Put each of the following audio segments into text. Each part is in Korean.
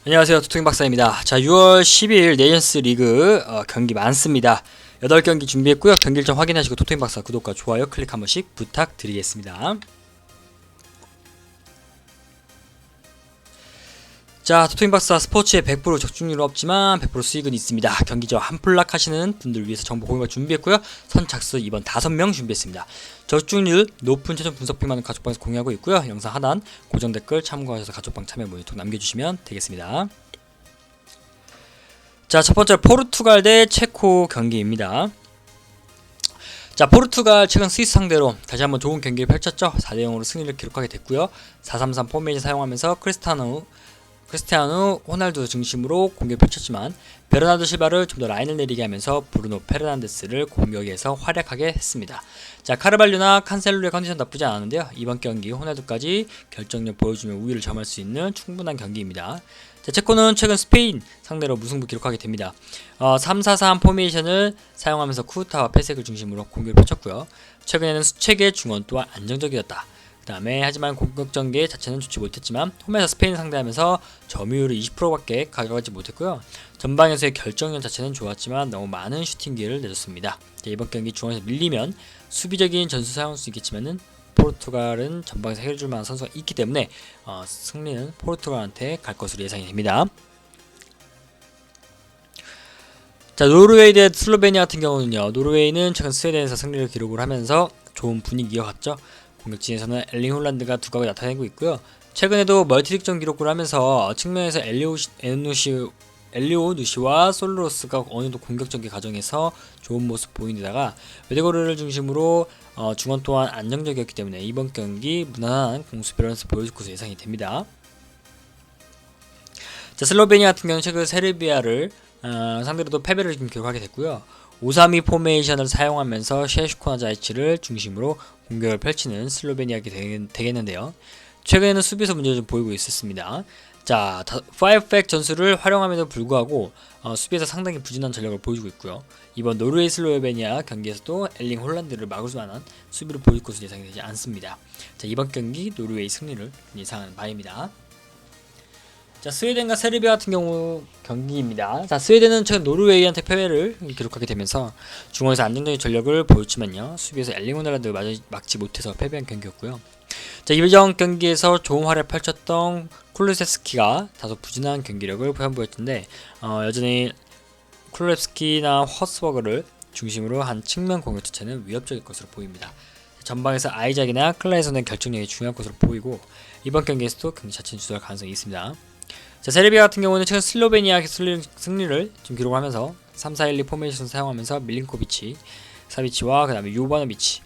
안녕하세요, 토토잉 박사입니다. 자, 6월 12일 네이션스 리그 경기 많습니다. 8경기 준비했고요. 경기 일정 확인하시고 토토잉 박사 구독과 좋아요 클릭 한 번씩 부탁드리겠습니다. 자, 토토잉 박사 스포츠에 100% 적중률은 없지만 100% 수익은 있습니다. 경기 저 한풀락 하시는 분들 위해서 정보 공유가 준비했고요. 선착수 이번 5명 준비했습니다. 적중률 높은 최종 분석비 많은 가족방에서 공유하고 있고요. 영상 하단 고정 댓글 참고하셔서 가족방 참여 모니터 남겨주시면 되겠습니다. 자, 첫 번째 포르투갈 대 체코 경기입니다. 자, 포르투갈 최근 스위스 상대로 다시 한번 좋은 경기를 펼쳤죠. 4대 0으로 승리를 기록하게 됐고요. 4-3-3 포메이션 사용하면서 크리스티아누 호날두 중심으로 공격을 펼쳤지만 베르나르도 실바를 좀 더 라인을 내리게 하면서 브루노 페르난데스를 공격에서 활약하게 했습니다. 자, 카르발류나 칸셀로의 컨디션 나쁘지 않았는데요. 이번 경기 호날두까지 결정력 보여주며 우위를 점할 수 있는 충분한 경기입니다. 자, 체코는 최근 스페인 상대로 무승부 기록하게 됩니다. 3-4-3 포메이션을 사용하면서 쿠타와 페색을 중심으로 공격을 펼쳤고요. 최근에는 수책의 중원 또한 안정적이었다. 그 다음에 하지만 공격 전개 자체는 좋지 못했지만 홈에서 스페인을 상대하면서 점유율을 20%밖에 가져가지 못했고요. 전방에서의 결정력 자체는 좋았지만 너무 많은 슈팅 기회를 내줬습니다. 이번 경기 중앙에서 밀리면 수비적인 전술 사용할 수 있겠지만은 포르투갈은 전방에서 해줄 만한 선수가 있기 때문에 승리는 포르투갈한테 갈 것으로 예상이 됩니다. 자, 노르웨이 대 슬로베니아 같은 경우는요. 노르웨이는 최근 스웨덴에서 승리를 기록을 하면서 좋은 분위기 이어갔죠. 공격진에서는 엘링 홀란드가 두각을 나타내고 있고요. 최근에도 멀티득점 기록을 하면서 측면에서 엘리오 누시와 솔로로스가 어느정도 공격적인 과정에서 좋은 모습 보이다가 외대거리를 중심으로 중원 또한 안정적이었기 때문에 이번 경기 무난한 공수 밸런스 보여줄 것으로 예상이 됩니다. 자, 슬로베니아 같은 경우는 최근 세르비아를 상대로도 패배를 좀 기록하게 됐고요. 5-3-2 포메이션을 사용하면서 셰슈코나 자이치를 중심으로 공격을 펼치는 슬로베니아가 되겠는데요. 최근에는 수비에서 문제를 좀 보이고 있었습니다. 자, 5백 전술을 활용함에도 불구하고 수비에서 상당히 부진한 전력을 보여주고 있고요. 이번 노르웨이 슬로베니아 경기에서도 엘링 홀란드를 막을 만한 수비를 보일 것으로 예상이 되지 않습니다. 자, 이번 경기 노르웨이 승리를 예상하는 바입니다. 자, 스웨덴과 세르비아 같은 경우 경기입니다. 자, 스웨덴은 최근 노르웨이한테 패배를 기록하게 되면서 중원에서 안정적인 전력을 보였지만요. 수비에서 엘링 홀란드를 막지 못해서 패배한 경기였고요. 자, 이번 경기에서 좋은 활약을 펼쳤던 쿨루세스키가 다소 부진한 경기력을 선보였는데 여전히 쿨루세스키나 허스버그를 중심으로 한 측면 공격 자체는 위협적일 것으로 보입니다. 전방에서 아이작이나 클라에서는 결정력이 중요할 것으로 보이고 이번 경기에서도 경기 자체는 주도할 가능성이 있습니다. 자, 세르비아 같은 경우는 최근 슬로베니아 승리를 좀 기록하면서 3-4-1-2 포메이션을 사용하면서 밀린코비치, 사비치와 그 다음에 유바노비치,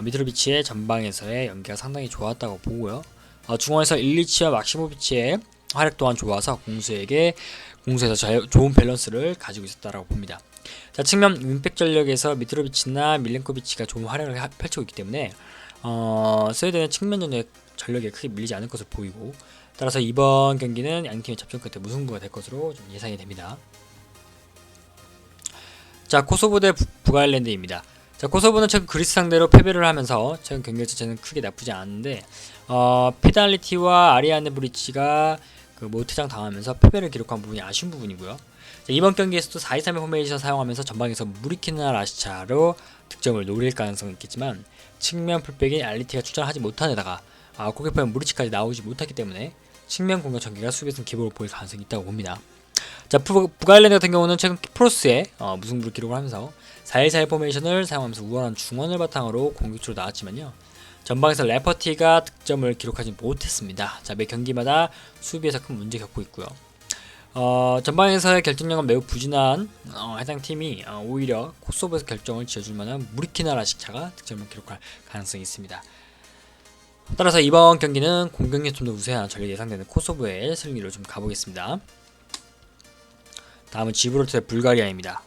미트로비치의 전방에서의 연계가 상당히 좋았다고 보고요. 중원에서 일리치와 막시모비치의 활약 또한 좋아서 공수에서 좋은 밸런스를 가지고 있었다고 봅니다. 자, 측면 윙백 전력에서 미트로비치나 밀린코비치가 좋은 활약을 펼치고 있기 때문에 스웨덴의 측면 전력에 크게 밀리지 않을 것으로 보이고 따라서 이번 경기는 양팀의 접전 끝에 무승부가 될 것으로 좀 예상이 됩니다. 자, 코소보 대 북아일랜드입니다. 자, 코소보는 최근 그리스 상대로 패배를 하면서 최근 경기 자체는 크게 나쁘지 않은데 페달리티와 아리아네 브리치가 모태장 당하면서 패배를 기록한 부분이 아쉬운 부분이고요. 자, 이번 경기에서도 4-2-3의 포메이션 사용하면서 전방에서 무리키나 라시차로 득점을 노릴 가능성이 있겠지만 측면 풀백인 알리티가 출전하지 못한 데다가 골키퍼인 무리치까지 나오지 못했기 때문에 측면 공격 전개가 수비에서는 기복을 보일 가능성이 있다고 봅니다. 자, 북아일랜드 같은 경우는 최근 키프로스에 무승부를 기록을 하면서 4-1-4-1 포메이션을 사용하면서 우월한 중원을 바탕으로 공격적으로 나왔지만요. 전방에서 레퍼티가 득점을 기록하지 못했습니다. 자, 매 경기마다 수비에서 큰 문제 겪고 있고요. 전방에서의 결정력은 매우 부진한 해당 팀이 오히려 코소보에서 결정을 지어줄 만한 무리키나 라시차가 득점을 기록할 가능성이 있습니다. 따라서 이번 경기는 공격력 좀 더 우세한 전력이 예상되는 코소보의 승리로 좀 가보겠습니다. 다음은 지브롤터 대 불가리아입니다.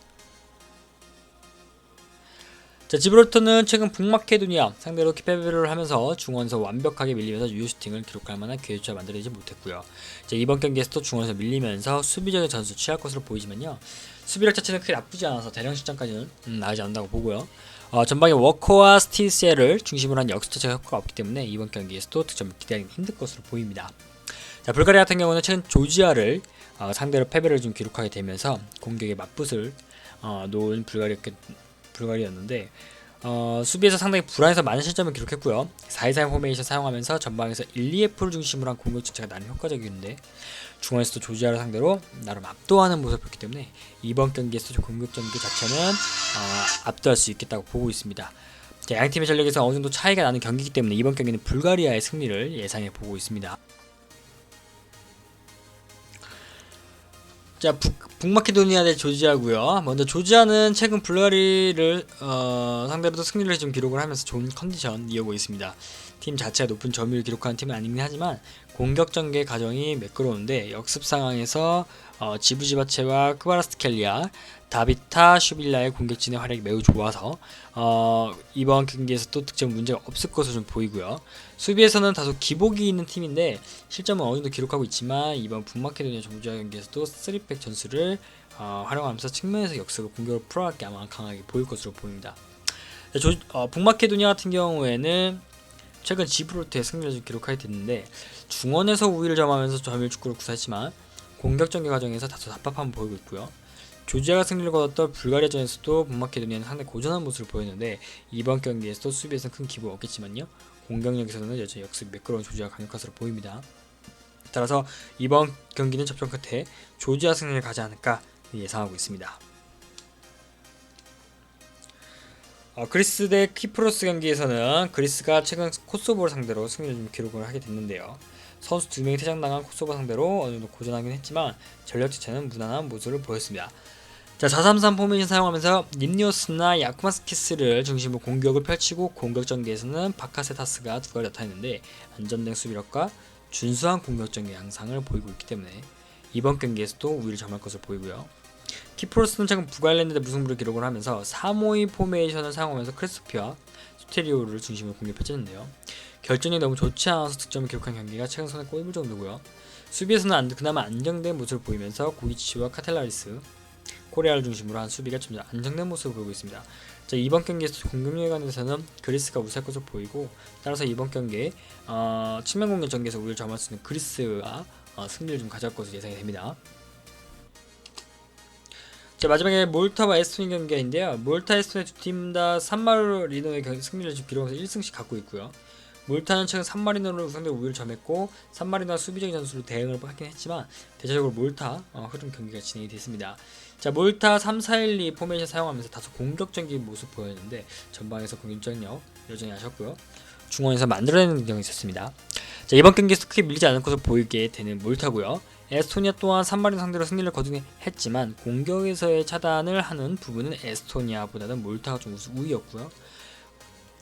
자, 지브롤터는 최근 북마케도니아 상대로 패배를 하면서 중원에서 완벽하게 밀리면서 유효 슈팅을 기록할 만한 기회조차 만들어내지 못했고요. 자, 이번 경기에서도 중원에서 밀리면서 수비적인 전술 취할 것으로 보이지만요. 수비력 자체는 크게 나쁘지 않아서 대량 실점까지는 나오지 않는다고 보고요. 전방에 워커와 스티셀을 중심으로 한 역습 자체가 효과가 없기 때문에 이번 경기에서도 득점을 기대하기 힘들 것으로 보입니다. 자, 불가리아 같은 경우는 최근 조지아를 상대로 패배를 좀 기록하게 되면서 공격에 맞붙을 놓은 불가리아였는데 수비에서 상당히 불안해서 많은 실점을 기록했고요. 4-2-3 포메이션 사용하면서 전방에서 1-2F를 중심으로 한 공격 전체가 나름 효과적이었는데 중원에서도 조지아를 상대로 나름 압도하는 모습을 보였기 때문에 이번 경기에서 공격 전개 자체는 압도할 수 있겠다고 보고 있습니다. 자, 양팀의 전력에서 어느 정도 차이가 나는 경기이기 때문에 이번 경기는 불가리아의 승리를 예상해 보고 있습니다. 자, 북마케도니아 대 조지아고요. 먼저 조지아는 최근 불가리를 상대로도 승리를 좀 기록을 하면서 좋은 컨디션 이어오고 있습니다. 팀 자체가 높은 점유율을 기록하는 팀은 아니긴 하지만 공격 전개 과정이 매끄러운데 역습 상황에서 지부지바체와 크바라스트켈리아, 다비타, 슈빌라의 공격진의 활약이 매우 좋아서 이번 경기에서 또 득점 문제가 없을 것으로 좀 보이고요. 수비에서는 다소 기복이 있는 팀인데 실점은 어느 정도 기록하고 있지만 이번 북마케도니아 조지아 경기에서도 3백 전술을 활용하면서 측면에서 역습을 공격을 풀어갈 게 아마 강하게 보일 것으로 보입니다. 북마케도니아 같은 경우에는 최근 지브롤터의 승리를 좀 기록하게 됐는데 중원에서 우위를 점하면서 점유율 축구를 구사했지만 공격 전개 과정에서 다소 답답함을 보이고 있고요. 조지아가 승리를 거뒀던 불가리아전에서도 북마케도니아는 상당히 고전한 모습을 보였는데 이번 경기에서도 수비에서는 큰 기복이 없겠지만요. 공격력에서는 여전히 역습이 매끄러운 조지아가 강력할 것으로 보입니다. 따라서 이번 경기는 접전 끝에 조지아 승리를 가지 않을까 예상하고 있습니다. 그리스 대 키프로스 경기에서는 그리스가 최근 코소보를 상대로 승리를 좀 기록을 하게 됐는데요. 선수 2명이 퇴장당한 코소보 상대로 어느 정도 고전하긴 했지만 전력 자체는 무난한 모습을 보였습니다. 자, 4-3-3 포메이션 사용하면서 닌니오스나 야쿠마스키스를 중심으로 공격을 펼치고 공격 전개에서는 바카세타스가 두각을 나타냈는데 안전된 수비력과 준수한 공격 전개 양상을 보이고 있기 때문에 이번 경기에서도 우위를 점할 것으로 보이고요. 키프로스는 최근 북아일랜드 대 무승부를 기록을 하면서 3-5-2 포메이션을 사용하면서 크레스피와 소테리오를 중심으로 공격을 펼쳤는데요. 결정이 너무 좋지 않아서 득점을 기록한 경기가 최근 손에 꼽을 정도고요. 수비에서는 그나마 안정된 모습을 보이면서 고이치와 카텔라리스, 코레아를 중심으로 한 수비가 점점 안정된 모습을 보이고 있습니다. 자, 이번 경기에서 공격력에 관해서는 그리스가 우세할 것으로 보이고 따라서 이번 경기에 측면 공격 전개에서 우위를 점할 수 있는 그리스가 승리를 좀 가져갈 것으로 예상이 됩니다. 자, 마지막에 몰타와 에스토니 경기인데요. 몰타, 에스토니 두 팀 다 산마리노의 승리를 좀 기록하면서 1승씩 갖고 있고요. 몰타는 최근 산마리노를 상대로 우위를 점했고 산마리노가 수비적인 전술로 대응을 하긴 했지만 대체적으로 몰타 흐름 경기가 진행이 됐습니다. 자, 몰타 3-4-1-2 포메이션 사용하면서 다소 공격적인 모습 보였는데 전방에서 공격력 여전히 하셨고요. 중원에서 만들어내는 능력이 있었습니다. 자, 이번 경기에서 크게 밀리지 않을 것으로 보이게 되는 몰타고요. 에스토니아 또한 산마리노 상대로 승리를 거두긴 했지만 공격에서의 차단을 하는 부분은 에스토니아보다는 몰타가 좀 우위였고요.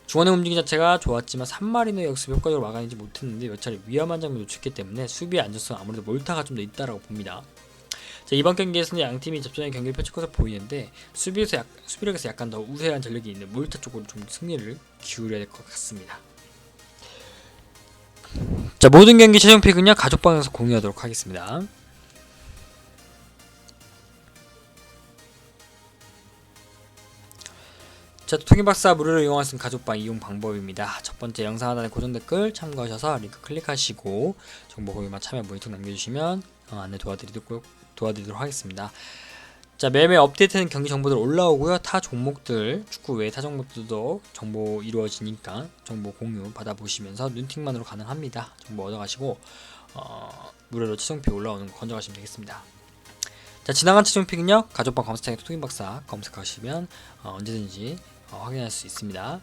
중원의 움직임 자체가 좋았지만 산마리노의 역습 효과적으로 막아내지 못했는데 몇 차례 위험한 장면을 놓쳤기 때문에 수비의 안정성 아무래도 몰타가 좀 더 있다라고 봅니다. 자, 이번 경기에서는 양팀이 접전의 경기를 펼칠 것으로 보이는데 수비력에서 약간 더 우세한 전력이 있는 몰타 쪽으로 좀 승리를 기울여야 될 것 같습니다. 자, 모든 경기 최종 픽은요 가족방에서 공유하도록 하겠습니다. 자, 토킹박사 무료로 이용할 수 있는 가족방 이용 방법입니다. 첫 번째 영상 하단에 고정 댓글 참고하셔서 링크 클릭하시고 정보 공유만 참여 모니터 남겨주시면 안내 도와드리도록 하겠습니다. 자, 매일매일 업데이트된 경기 정보들 올라오고요. 타 종목들, 축구 외에 타 종목들도 정보 이루어지니까 정보 공유 받아보시면서 눈팅만으로 가능합니다. 정보 얻어가시고 무료로 최종픽 올라오는 거 건져가시면 되겠습니다. 자, 지나간 최종픽은요 가족방 검색창에 토토킹박사 검색하시면 언제든지 확인할 수 있습니다.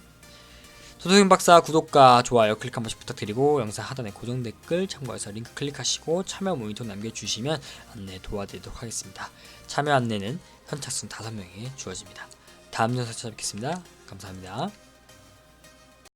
토토킹박사 구독과 좋아요 클릭 한 번씩 부탁드리고 영상 하단에 고정 댓글 참고해서 링크 클릭하시고 참여 모니터 남겨주시면 안내 도와드리도록 하겠습니다. 참여 안내는 선착순 5명에게 주어집니다. 다음 영상에서 찾아뵙겠습니다. 감사합니다.